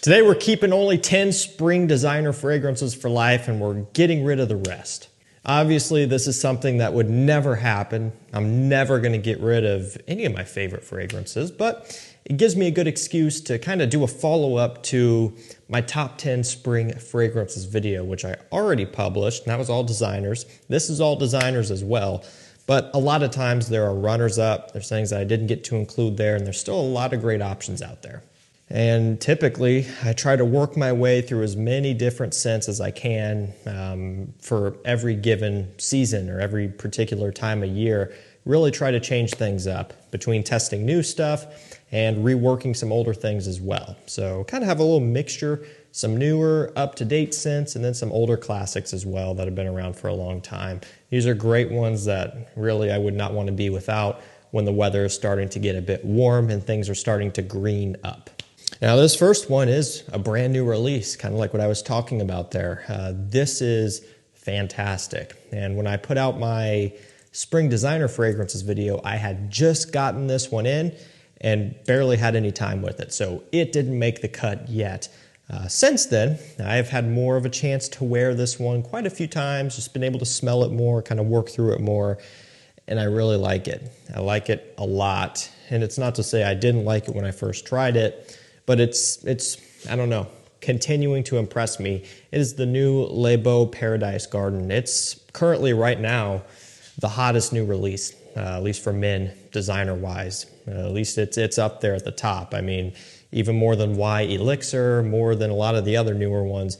Today we're keeping only 10 spring designer fragrances for life and we're getting rid of the rest. Obviously this is something that would never happen. I'm never going to get rid of any of my favorite fragrances, but it gives me a good excuse to kind of do a follow-up to my top 10 spring fragrances video, which I already published, and that was all designers. This is all designers as well, but a lot of times there are runners-up, there's things that I didn't get to include there, and there's still a lot of great options out there. And typically, I try to work my way through as many different scents as I can for every given season or every particular time of year. Really try to change things up between testing new stuff and reworking some older things as well. So kind of have a little mixture, some newer, up-to-date scents, and then some older classics as well that have been around for a long time. These are great ones that really I would not want to be without when the weather is starting to get a bit warm and things are starting to green up. Now this first one is a brand new release, kind of like what I was talking about there. This is fantastic. And when I put out my spring designer fragrances video, I had just gotten this one in and barely had any time with it. So it didn't make the cut yet. Since then, I've had more of a chance to wear this one quite a few times, just been able to smell it more, kind of work through it more, and I really like it. I like it a lot. And it's not to say I didn't like it when I first tried it, but it's I don't know, continuing to impress me. It is the new Beau Paradise Garden. It's currently right now the hottest new release, at least for men, designer-wise. At least it's up there at the top. I mean, even more than Elixir, more than a lot of the other newer ones.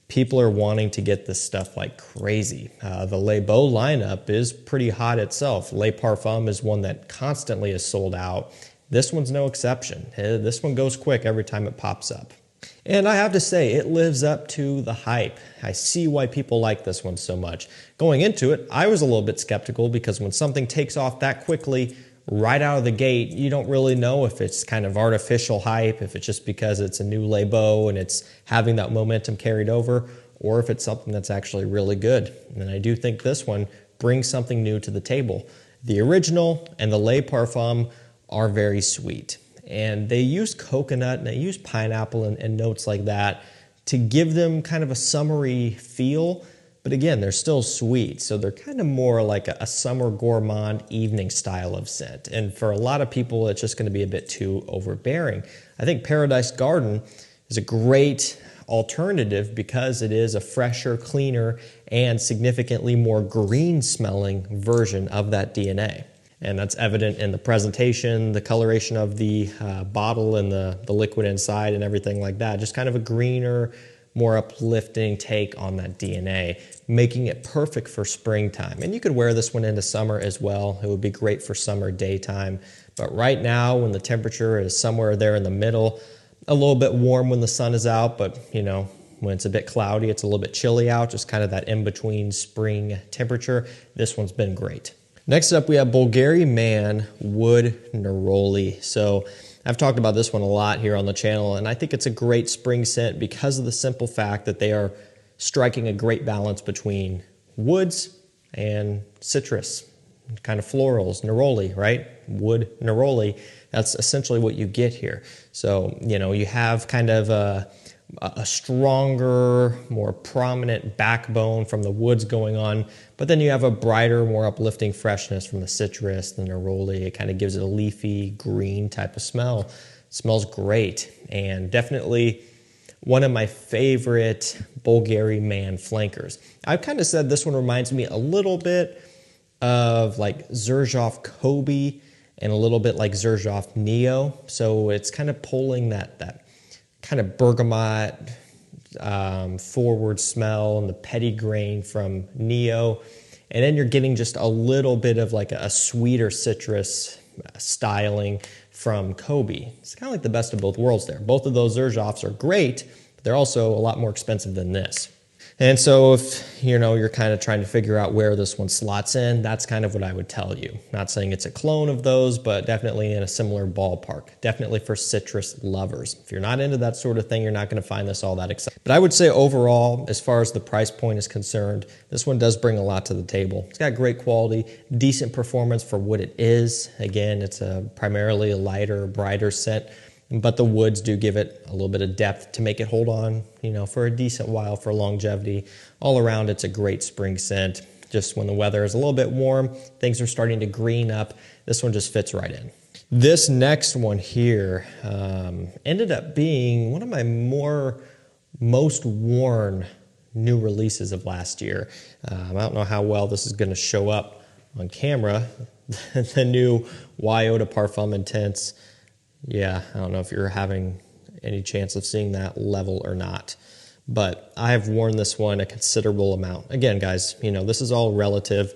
People are wanting to get this stuff like crazy. The Beau lineup is pretty hot itself. Parfum is one that constantly is sold out. This one's no exception. This one goes quick every time it pops up. And I have to say, it lives up to the hype. I see why people like this one so much. Going into it, I was a little bit skeptical because when something takes off that quickly, right out of the gate, you don't really know if it's kind of artificial hype, if it's just because it's a new Beau and it's having that momentum carried over, or if it's something that's actually really good. And I do think this one brings something new to the table. The original and the Parfum are very sweet. And they use coconut and they use pineapple and notes like that to give them kind of a summery feel. But again, they're still sweet. So they're kind of more like a summer gourmand evening style of scent. And for a lot of people, it's just going to be a bit too overbearing. I think Paradise Garden is a great alternative because it is a fresher, cleaner, and significantly more green smelling version of that DNA. And that's evident in the presentation, the coloration of the bottle and the liquid inside and everything like that. Just kind of a greener, more uplifting take on that DNA, making it perfect for springtime. And you could wear this one into summer as well. It would be great for summer daytime. But right now, when the temperature is somewhere there in the middle, a little bit warm when the sun is out, but you know, when it's a bit cloudy, it's a little bit chilly out, just kind of that in-between spring temperature. This one's been great. Next up, we have Bvlgari Man Wood Neroli. So I've talked about this one a lot here on the channel, and I think it's a great spring scent because of the simple fact that they are striking a great balance between woods and citrus, kind of florals, neroli, right? Wood neroli. That's essentially what you get here. So, you know, you have kind of a stronger, more prominent backbone from the woods going on, but then you have a brighter, more uplifting freshness from the citrus, the neroli. It kind of gives it a leafy, green type of smell. It smells great, and definitely one of my favorite Bvlgari Man flankers. I've kind of said this one reminds me a little bit of like Xerjoff Kobe and a little bit like Xerjoff Neo. So it's kind of pulling that kind of bergamot forward smell and the petitgrain from Neo. And then you're getting just a little bit of like a sweeter citrus styling from Kobe. It's kind of like the best of both worlds there. Both of those Xerjoffs are great, but they're also a lot more expensive than this. And so if you're kind of trying to figure out where this one slots in, that's kind of what I would tell you. Not saying it's a clone of those, but definitely in a similar ballpark. Definitely for citrus lovers. If you're not into that sort of thing, you're not going to find this all that exciting. But I would say overall, as far as the price point is concerned, this one does bring a lot to the table. It's got great quality, decent performance for what it is. Again, it's primarily a lighter, brighter scent. but the woods do give it a little bit of depth to make it hold on, you know, for a decent while, for longevity. All around, it's a great spring scent. Just when the weather is a little bit warm, things are starting to green up. This one just fits right in. This next one here ended up being one of my most worn new releases of last year. I don't know how well this is going to show up on camera. The new Eau de Parfum Intense. Yeah, I don't know if you're having any chance of seeing that level or not, but I have worn this one a considerable amount. Again, guys, you know, this is all relative.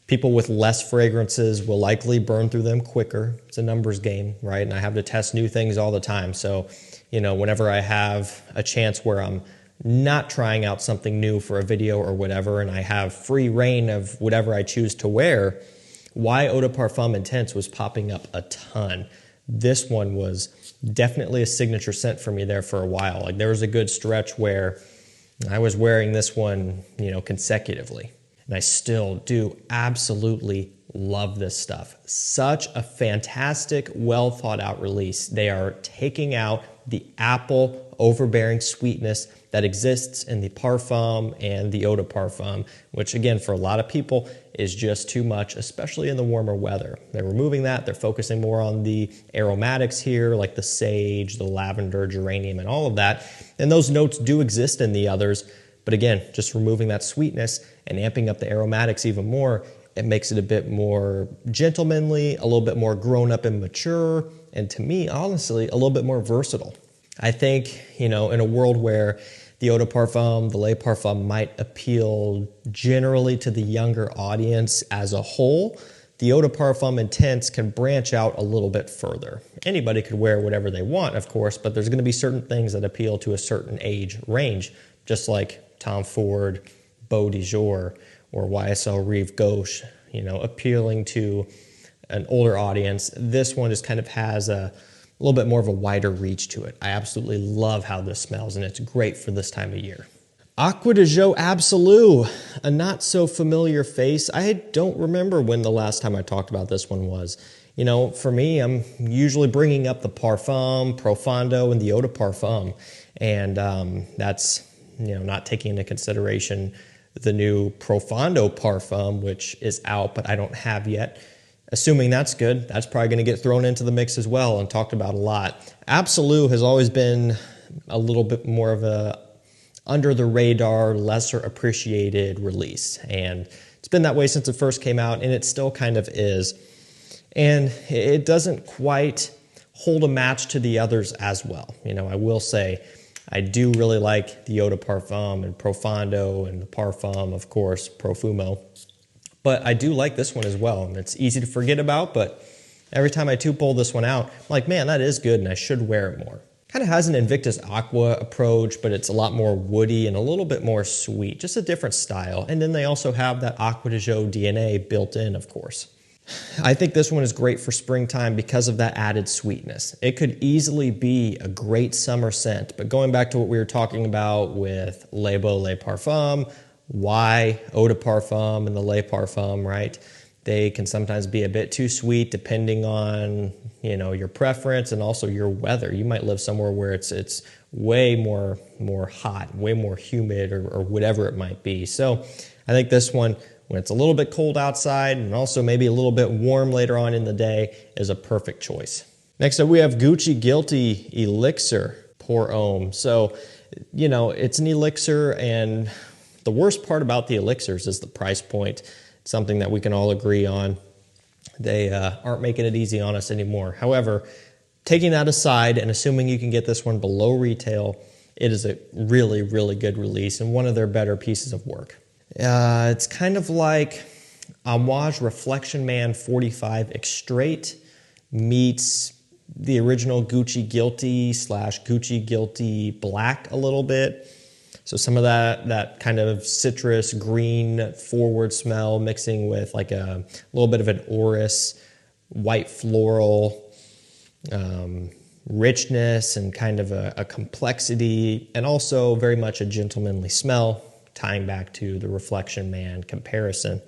People with less fragrances will likely burn through them quicker. It's a numbers game, right? And I have to test new things all the time. So, you know, whenever I have a chance where I'm not trying out something new for a video or whatever, and I have free reign of whatever I choose to wear, Eau de Parfum Intense was popping up a ton. This one was definitely a signature scent for me there for a while. Like, there was a good stretch where I was wearing this one, you know, consecutively. And I still do absolutely love this stuff. Such a fantastic, well thought out release. They are taking out the apple overbearing sweetness that exists in the Parfum and the Eau de Parfum, which again, for a lot of people is just too much, especially in the warmer weather. They're removing that. They're focusing more on the aromatics here, like the sage, the lavender, geranium, and all of that. And those notes do exist in the others. But again, just removing that sweetness and amping up the aromatics even more, it makes it a bit more gentlemanly, a little bit more grown up and mature, and to me, honestly, a little bit more versatile. I think, you know, in a world where the Eau de Parfum, the Le Parfum might appeal generally to the younger audience as a whole, the Eau de Parfum Intense can branch out a little bit further. Anybody could wear whatever they want, of course, but there's going to be certain things that appeal to a certain age range, just like Tom Ford, Beau de Jour, or YSL Rive Gauche, you know, appealing to an older audience. This one just kind of has a little bit more of a wider reach to it. I absolutely love how this smells, and it's great for this time of year. Acqua Di Gio Absolu, a not so familiar face. I don't remember when the last time I talked about this one was. You know, for me, I'm usually bringing up the Parfum, Profondo, and the Eau de Parfum, and that's, you know, not taking into consideration the new Profondo Parfum, which is out, but I don't have yet. Assuming that's good, that's probably going to get thrown into the mix as well and talked about a lot. Absolu has always been a little bit more of a under the radar, lesser appreciated release. And it's been that way since it first came out, and it still kind of is. And it doesn't quite hold a match to the others as well. You know, I will say, I do really like the Eau de Parfum and Profondo and the Parfum, of course, Profumo. But I do like this one as well, and it's easy to forget about, but every time I pull this one out, I'm like, man, that is good, and I should wear it more. Kind of has an Invictus Aqua approach, but it's a lot more woody and a little bit more sweet, just a different style. And then they also have that Acqua Di Gio DNA built in, of course. I think this one is great for springtime because of that added sweetness. It could easily be a great summer scent, but going back to what we were talking about with Le Beau Le Parfum, Eau de Parfum, and the Le Parfum, right? They can sometimes be a bit too sweet depending on, you know, your preference and also your weather. You might live somewhere where it's way more hot, way more humid, or whatever it might be. So I think this one, when it's a little bit cold outside and also maybe a little bit warm later on in the day, is a perfect choice. Next up, we have Gucci Guilty Elixir Pour Homme. So, you know, it's an elixir, and the worst part about the elixirs is the price point. It's something that we can all agree on. They aren't making it easy on us anymore. However, taking that aside and assuming you can get this one below retail, it is a really, really good release and one of their better pieces of work. It's kind of like Amouage Reflection Man 45 Extrait meets the original Gucci Guilty / Gucci Guilty Black a little bit. So some of that kind of citrus green forward smell mixing with like a little bit of an orris, white floral, richness and kind of a complexity, and also very much a gentlemanly smell, tying back to the Reflection Man comparison.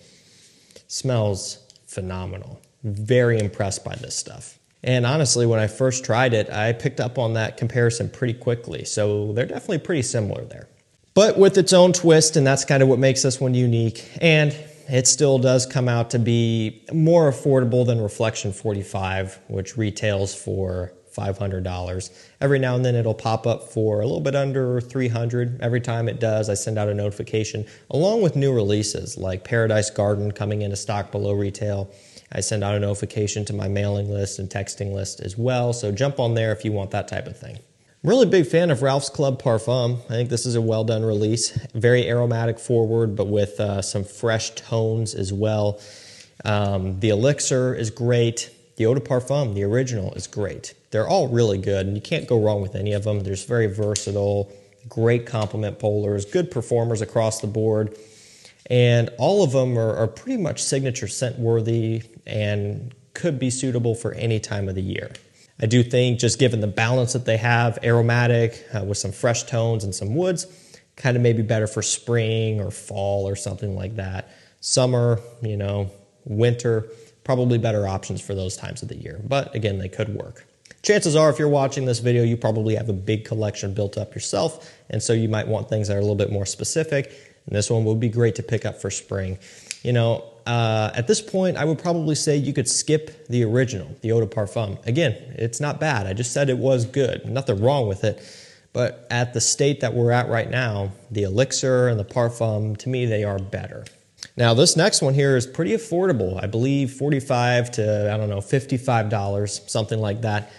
Smells phenomenal. Very impressed by this stuff. And honestly, when I first tried it, I picked up on that comparison pretty quickly. So they're definitely pretty similar there. But with its own twist, and that's kind of what makes this one unique. And it still does come out to be more affordable than Reflection 45, which retails for $500. Every now and then it'll pop up for a little bit under $300. Every time it does, I send out a notification along with new releases like Paradise Garden coming into stock below retail. I send out a notification to my mailing list and texting list as well, so jump on there if you want that type of thing. I'm really a big fan of Ralph's Club Parfum. I think this is a well done release. Very aromatic forward, but with some fresh tones as well. The Elixir is great. The Eau de Parfum, the original, is great. They're all really good, and you can't go wrong with any of them. They're very versatile, great complement polars, good performers across the board. And all of them are pretty much signature scent worthy and could be suitable for any time of the year. I do think just given the balance that they have, aromatic with some fresh tones and some woods, kind of maybe better for spring or fall or something like that. Summer, winter, probably better options for those times of the year. But again, they could work. Chances are if you're watching this video, you probably have a big collection built up yourself, and so you might want things that are a little bit more specific. And this one would be great to pick up for spring. At this point, I would probably say you could skip the original, the Eau de Parfum. Again, it's not bad. I just said it was good. Nothing wrong with it. But at the state that we're at right now, the Elixir and the Parfum, to me, they are better. Now, this next one here is pretty affordable. I believe $45 to, $55, something like that.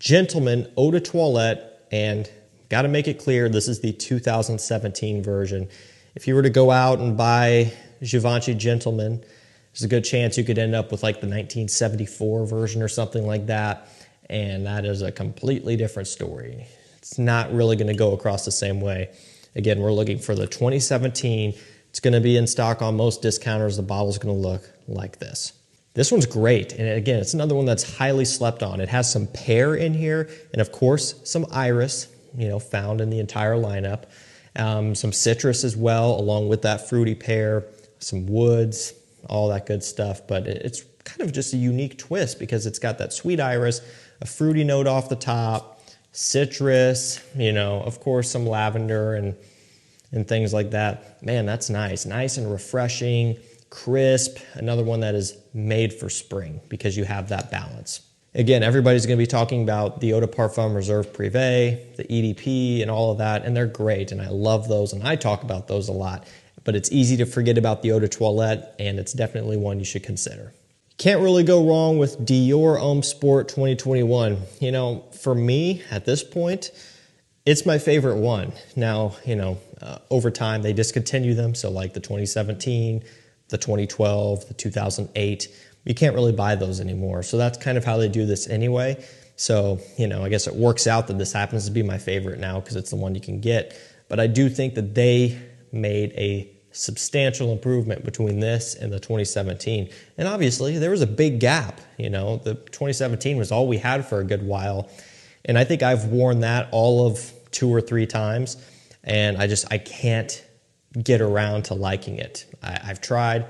Gentleman Eau de Toilette, and got to make it clear, this is the 2017 version. If you were to go out and buy Givenchy Gentleman, there's a good chance you could end up with like the 1974 version or something like that, and that is a completely different story. It's not really going to go across the same way. Again, we're looking for the 2017. It's going to be in stock on most discounters. The bottle's going to look like this. This one's great, and again, it's another one that's highly slept on. It has some pear in here, and of course, some iris, found in the entire lineup. Some citrus as well, along with that fruity pear, some woods, all that good stuff. But it's kind of just a unique twist because it's got that sweet iris, a fruity note off the top, citrus, of course, some lavender and things like that. Man, that's nice. Nice and refreshing, crisp. Another one that is made for spring because you have that balance. Again, everybody's going to be talking about the Eau de Parfum Reserve Privé, the EDP, and all of that, and they're great, and I love those, and I talk about those a lot. But it's easy to forget about the Eau de Toilette, and it's definitely one you should consider. Can't really go wrong with Dior Homme Sport 2021. For me, at this point, it's my favorite one. Now, over time, they discontinue them, so like the 2017, the 2012, the 2008, you can't really buy those anymore. So that's kind of how they do this anyway. So, I guess it works out that this happens to be my favorite now because it's the one you can get. But I do think that they made a substantial improvement between this and the 2017. And obviously, there was a big gap. The 2017 was all we had for a good while. And I think I've worn that all of 2 or 3 times. And I can't get around to liking it. I've tried.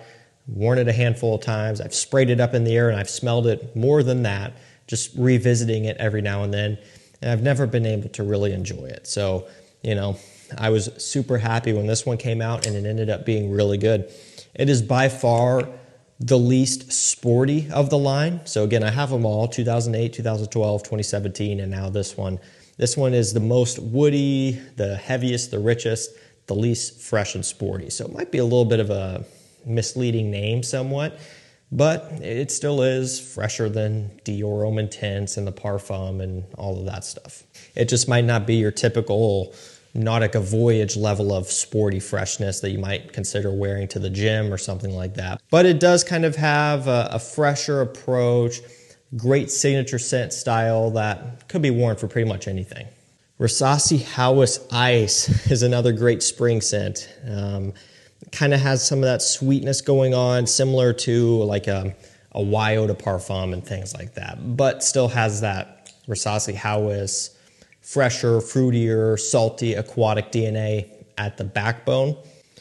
Worn it a handful of times. I've sprayed it up in the air and I've smelled it more than that, just revisiting it every now and then. And I've never been able to really enjoy it. So, I was super happy when this one came out and it ended up being really good. It is by far the least sporty of the line. So again, I have them all, 2008, 2012, 2017, and now this one. This one is the most woody, the heaviest, the richest, the least fresh and sporty. So it might be a little bit of a misleading name somewhat, but it still is fresher than Dior Homme Intense and the Parfum and all of that stuff. It just might not be your typical Nautica Voyage level of sporty freshness that you might consider wearing to the gym or something like that. But it does kind of have a fresher approach, great signature scent style that could be worn for pretty much anything. Rasasi Hawas Ice is another great spring scent. Kind of has some of that sweetness going on, similar to like a Y Eau de Parfum and things like that, but still has that Rasasi Hawas, fresher, fruitier, salty, aquatic DNA at the backbone.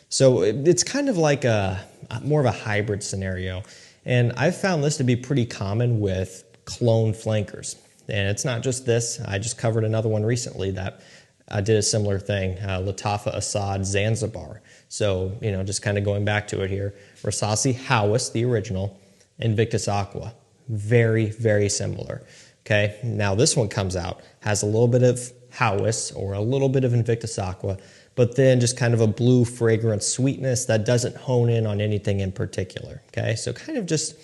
So it's kind of like more of a hybrid scenario. And I've found this to be pretty common with clone flankers. And it's not just this. I just covered another one recently that did a similar thing, Lattafa Assad Zanzibar. So, you know, just kind of going back to it here. Rasasi Hawas, the original, Invictus Aqua. Very, very similar. Okay, now this one comes out, has a little bit of Hawas or a little bit of Invictus Aqua, but then just kind of a blue fragrance sweetness that doesn't hone in on anything in particular. Okay, so kind of just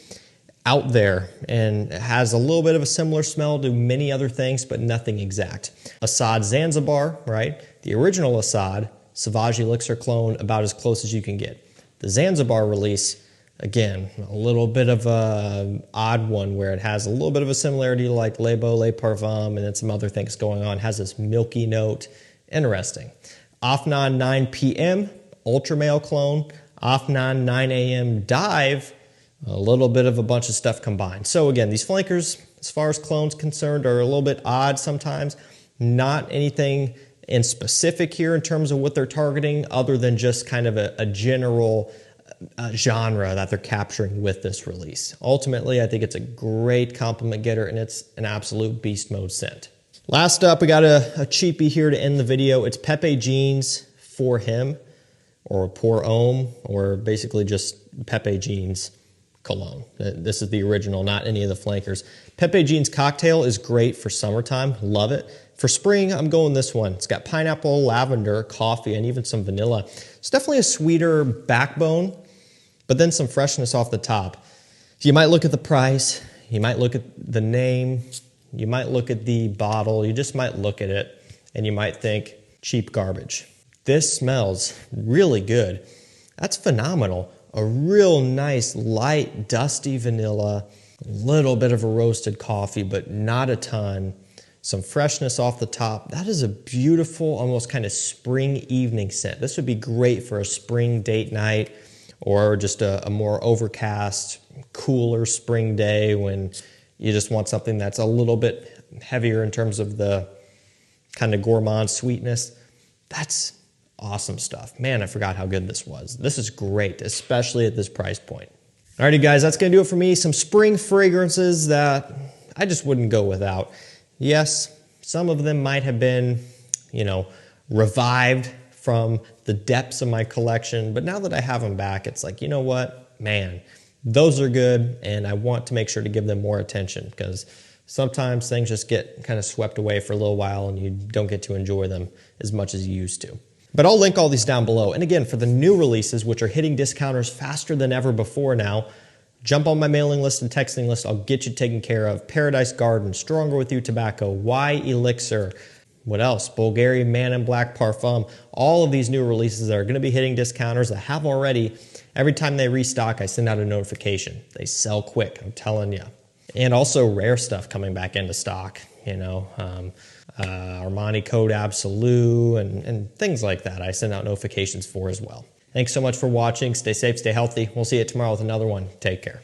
out there, and it has a little bit of a similar smell to many other things, but nothing exact. Assad Zanzibar, right? The original Assad, Sauvage Elixir clone, about as close as you can get. The Zanzibar release, again, a little bit of an odd one where it has a little bit of a similarity to like Le Beau, Le Parfum, and then some other things going on. It has this milky note. Interesting. Afnan 9 p.m., Ultra Male clone. Afnan 9 a.m. Dive, a little bit of a bunch of stuff combined. So again, these flankers, as far as clones concerned, are a little bit odd sometimes. Not anything in specific here in terms of what they're targeting, other than just kind of a general genre that they're capturing with this release. Ultimately, I think it's a great compliment getter, and it's an absolute beast mode scent. Last up, we got a cheapie here to end the video. It's Pepe Jeans for Him, or Pour Homme, or basically just Pepe Jeans cologne. This is the original, not any of the flankers. Pepe Jeans Cocktail is great for summertime. Love it. For spring, I'm going this one. It's got pineapple, lavender, coffee, and even some vanilla. It's definitely a sweeter backbone, but then some freshness off the top. You might look at the price, you might look at the name, you might look at the bottle, you just might look at it, and you might think, cheap garbage. This smells really good. That's phenomenal. A real nice, light, dusty vanilla, a little bit of a roasted coffee, but not a ton. Some freshness off the top. That is a beautiful, almost kind of spring evening scent. This would be great for a spring date night, or just a more overcast, cooler spring day when you just want something that's a little bit heavier in terms of the kind of gourmand sweetness. That's awesome stuff. Man, I forgot how good this was. This is great, especially at this price point. Alrighty guys, that's gonna do it for me. Some spring fragrances that I just wouldn't go without. Yes, some of them might have been, you know, revived from the depths of my collection, but now that I have them back, it's like, you know what, man, those are good, and I want to make sure to give them more attention, because sometimes things just get kind of swept away for a little while and you don't get to enjoy them as much as you used to. But I'll link all these down below. And again, for the new releases, which are hitting discounters faster than ever before now, jump on my mailing list and texting list. I'll get you taken care of. Paradise Garden, Stronger With You Tobacco, Y Elixir, what else? Bvlgari Man in Black Parfum. All of these new releases that are going to be hitting discounters, I have already. Every time they restock, I send out a notification. They sell quick, I'm telling you. And also rare stuff coming back into stock, you know, Armani Code Absolu and things like that. I send out notifications for as well. Thanks so much for watching. Stay safe, stay healthy. We'll see you tomorrow with another one. Take care.